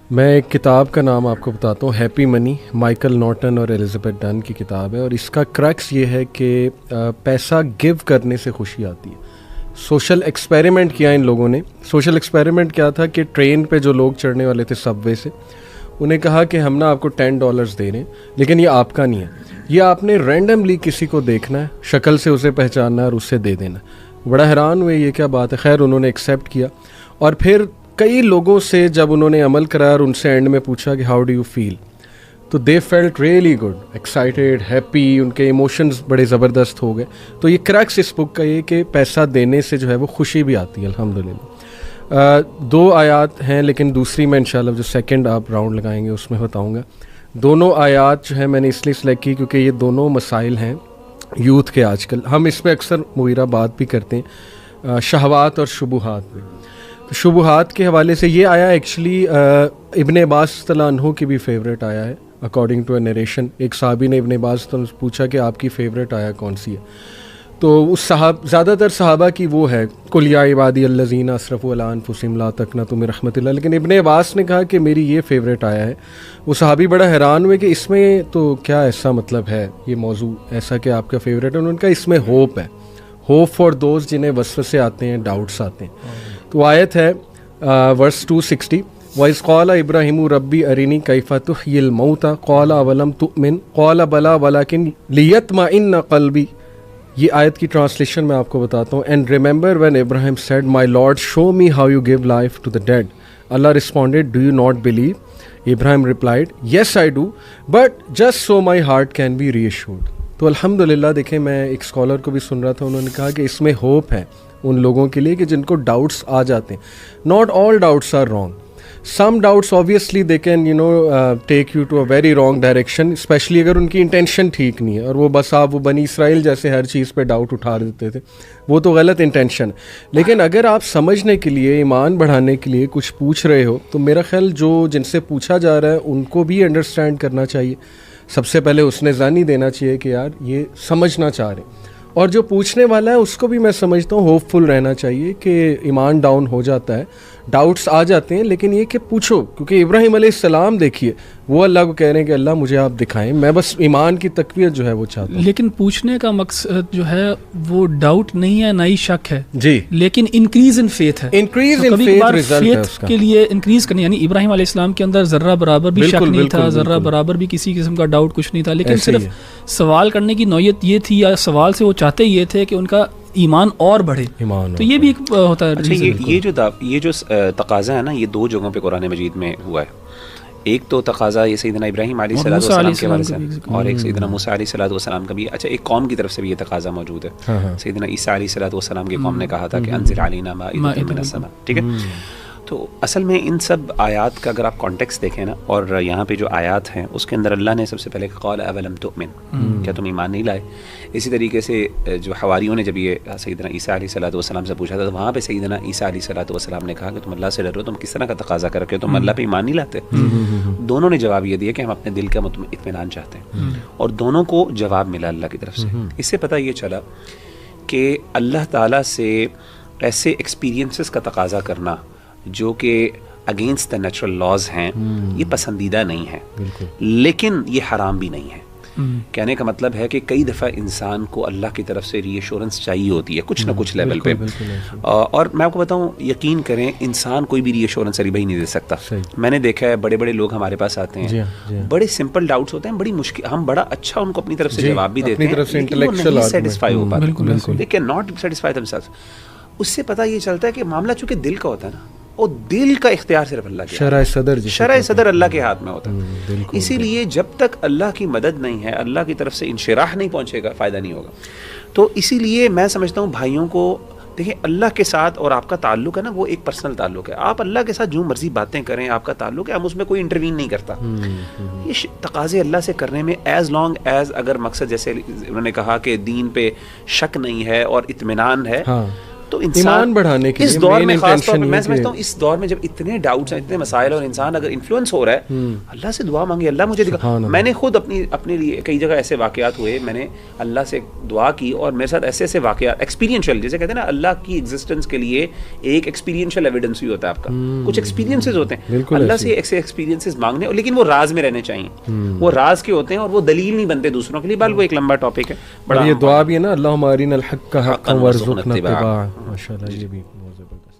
میں ایک کتاب کا نام آپ کو بتاتا ہوں، ہیپی منی، مائیکل نارٹن اور ایلزبتھ ڈن کی کتاب ہے، اور اس کا کریکس یہ ہے کہ پیسہ گیو کرنے سے خوشی آتی ہے۔ سوشل ایکسپیریمنٹ کیا ان لوگوں نے۔ سوشل ایکسپیریمنٹ کیا تھا کہ ٹرین پہ جو لوگ چڑھنے والے تھے سب وے سے، انہیں کہا کہ ہم نا آپ کو $10 دے رہے ہیں، لیکن یہ آپ کا نہیں ہے، یہ آپ نے رینڈملی کسی کو دیکھنا ہے، شکل سے اسے پہچاننا ہے اور اسے دے دینا۔ بڑا حیران ہوئے یہ کیا بات ہے، خیر انہوں نے ایکسیپٹ کیا، اور پھر کئی لوگوں سے جب انہوں نے عمل کرایا اور ان سے اینڈ میں پوچھا کہ ہاؤ ڈو یو فیل، تو they felt really good, excited, happy, ان کے ایموشنز بڑے زبردست ہو گئے۔ تو یہ کریکس اس بک کا یہ کہ پیسہ دینے سے جو ہے وہ خوشی بھی آتی ہے الحمدللہ۔ 2 آیات ہیں، لیکن دوسری میں انشاءاللہ جو سیکنڈ آپ راؤنڈ لگائیں گے اس میں بتاؤں گا۔ دونوں آیات جو ہے میں نے اس لیے سلیکٹ کی کیونکہ یہ دونوں مسائل ہیں یوتھ کے آج کل، ہم اس پہ اکثر مغیرہ بات بھی کرتے ہیں، شہوات اور شبہات میں۔ شبہات کے حوالے سے یہ آیا ایکچولی ابن عباس رضی اللہ عنہ کی بھی فیوریٹ آیا ہے، اکارڈنگ ٹو اے نریشن۔ ایک صحابی نے ابن عباس سے پوچھا کہ آپ کی فیوریٹ آیا کون سی ہے، تو اس زیادہ تر صحابہ کی وہ ہے قل یا عبادی الذین اسرفوا علی انفسہم لا تقنطوا من رحمۃ اللہ، لیکن ابن عباس نے کہا کہ میری یہ فیوریٹ آیا ہے۔ وہ صحابی بڑا حیران ہوئے کہ اس میں تو کیا ایسا مطلب ہے یہ موضوع ایسا کہ آپ کا فیوریٹ ہے؟ انہوں نے کہا اس میں ہوپ ہے، ہوپ فار دوز جنہیں وسوسے آتے ہیں، ڈاؤٹس آتے ہیں۔ تو آیت ہے ورس 260، وَإِذْ قَالَ إِبْرَاهِيمُ رَبِّ أَرِنِي كَيْفَ تُحْيِي الْمَوْتَى قَالَ أَوَلَمْ تُؤْمِنْ قَالَ بَلَىٰ وَلَكِنْ لِيَطْمَئِنَّ قَلْبِي۔ یہ آیت کی ٹرانسلیشن میں آپ کو بتاتا ہوں۔ And remember when Ibrahim said my lord show me how you give life to the dead, Allah responded do you not believe, Ibrahim replied yes I do but just so my heart can be reassured. تو الحمدللہ دیکھیں، میں ایک scholar کو بھی سن رہا تھا، انہوں نے کہا کہ اس میں ہوپ ہے ان لوگوں کے لیے کہ جن کو ڈاؤٹس آ جاتے ہیں۔ Not all doubts are wrong, some doubts obviously they can take you to a very wrong direction، especially اگر ان کی انٹینشن ٹھیک نہیں ہے، اور وہ بس آپ وہ بنی اسرائیل جیسے ہر چیز پہ ڈاؤٹ اٹھا دیتے تھے، وہ تو غلط انٹینشن۔ لیکن اگر آپ سمجھنے کے لیے، ایمان بڑھانے کے لیے کچھ پوچھ رہے ہو، تو میرا خیال جن سے پوچھا جا رہا ہے ان کو بھی انڈرسٹینڈ کرنا چاہیے۔ سب سے پہلے اس نے ذہنی دینا چاہیے کہ یار یہ سمجھنا چاہ رہے ہیں، اور جو پوچھنے والا ہے اس کو بھی میں سمجھتا ہوں ہوپ فل رہنا چاہیے کہ ایمان ڈاؤن ہو جاتا ہے، ڈاؤٹس آ جاتے ہیں، لیکن یہ کہ پوچھو، کیونکہ ابراہیم علیہ السلام دیکھیے وہ اللہ کو کہہ رہے ہیں کہ اللہ مجھے آپ دکھائیں، میں بس ایمان کی تقویت جو ہے وہ چاہتا ہوں۔ لیکن پوچھنے کا مقصد جو ہے وہ ڈاؤٹ نہیں ہے، نہ ہی شک ہے جی، لیکن انکریز ان فیتھ ہے، انکریز ان فیتھ ریزلٹ ہے اس کا۔ کے لیے انکریز کرنے، یعنی ابراہیم علیہ السلام کے اندر ذرہ برابر بھی شک نہیں تھا، ذرہ برابر بھی کسی قسم کا ڈاؤٹ کچھ نہیں تھا، لیکن صرف سوال کرنے کی نوعیت یہ تھی، یا سوال سے وہ چاہتے یہ تھے کہ ان کا ایمان اور بڑھے، تو یہ بھی ایک ہوتا ہے۔ اچھا، یہ جو تقاضا ہے نا، یہ 2 جگہوں پہ قرآن مجید میں ہوا ہے۔ ایک تو تقاضا یہ سیدنا ابراہیم علیہ السلام کے بارے سے، اور ایک سیدنا موسیٰ علیہ السلام کا بھی۔ اچھا، ایک قوم کی طرف سے بھی یہ تقاضا موجود ہے، سیدنا عیسیٰ علیہ السلام کی قوم نے کہا تھا کہ انزل علینا مائدۃ من السماء، ٹھیک ہے۔ تو اصل میں ان سب آیات کا اگر آپ کانٹیکسٹ دیکھیں نا، اور یہاں پہ جو آیات ہیں اس کے اندر اللہ نے سب سے پہلے قال اولم تؤمن، کیا تم ایمان نہیں لائے؟ اسی طریقے سے جو حواریوں نے جب یہ سیدنا عیسیٰ علیہ السلام سے پوچھا تھا، تو وہاں پہ سیدنا عیسیٰ علیہ السلام نے کہا کہ تم اللہ سے ڈرو، تم کس طرح کا تقاضا کر کے تم اللہ پہ ایمان نہیں لاتے؟ دونوں نے جواب یہ دیا کہ ہم اپنے دل کا اطمینان چاہتے ہیں، اور دونوں کو جواب ملا اللہ کی طرف سے۔ اس سے پتہ یہ چلا کہ اللہ تعالیٰ سے ایسے ایکسپیرینسز کا تقاضا کرنا جو کہ اگینسٹ دا نیچرل لاز ہیں، یہ پسندیدہ نہیں ہے، لیکن یہ حرام بھی نہیں ہے۔ کہنے کا مطلب ہے کہ کئی دفعہ انسان کو اللہ کی طرف سے ری ایشورنس چاہیے ہوتی ہے کچھ نہ کچھ لیول پہ، اور میں آپ کو بتاؤں، یقین کریں انسان کوئی بھی ری ایشورنس علی بھائی نہیں دے سکتا۔ میں نے دیکھا ہے بڑے بڑے لوگ ہمارے پاس آتے ہیں، بڑے سمپل ڈاؤٹس ہوتے ہیں، بڑی مشکل، ہم بڑا اچھا ان کو اپنی طرف سے جواب بھی دیتے ہیں، سیٹسفائی ہو پاتے، they can not satisfy them self. اس سے پتہ یہ چلتا ہے کہ معاملہ چونکہ دل کا ہوتا ہے نا، اور دل کا اختیار صرف اللہ کے، شرع صدر اللہ کے ہاتھ میں ہوتا ہے۔ اسی لیے جب تک اللہ کی مدد نہیں ہے، اللہ کی طرف سے انشراح نہیں پہنچے گا، فائدہ نہیں ہوگا۔ تو اسی لیے میں سمجھتا ہوں بھائیوں کو، دیکھیں اللہ کے ساتھ اور آپ کا تعلق ہے نا، وہ ایک پرسنل تعلق ہے، آپ اللہ کے ساتھ جو مرضی باتیں کریں، آپ کا تعلق ہے، ہم اس میں کوئی انٹروین نہیں کرتا۔ یہ تقاضے اللہ سے کرنے میں ایز لانگ ایز، اگر مقصد جیسے انہوں نے کہا کہ دین پہ شک نہیں ہے اور اطمینان ہے، تو انسان بڑھانے کے اس دور میں خاص طور پر میں سمجھتا ہوں اس دور میں جب اتنے ڈاؤٹس ہیں اتنے مسائل اور انسان اگر انفلوئنس ہو رہا ہے اللہ سے دعا مانگے اللہ مجھے دکھا. میں نے خود اپنے لیے کئی جگہ ایسے واقعات ہوئے میں نے اللہ سے دعا کی اور میرے ساتھ ایسے ایسے واقعات ایکسپیرینشیل جیسے کہتے ہیں نا اللہ کی ایگزسٹنس کے لیے ایک ایکسپیرینشیل ایویڈنس بھی ہوتا ہے آپ کا کچھ ایکسپیرینسز ہوتے ہیں اللہ سے ایسے ایکسپیرینسز مانگنے لیکن وہ راز میں رہنے چاہیے وہ راز کے ہوتے ہیں اور وہ دلیل نہیں بنتے دوسروں کے لیے بل وہ ایک لمبا ٹاپک ہے بڑا یہ دعا بھی ہے نا اللہم ارنا الحق حقا وارزقنا اتباعہ ماشاءاللہ یہ بھی بہت زبردست.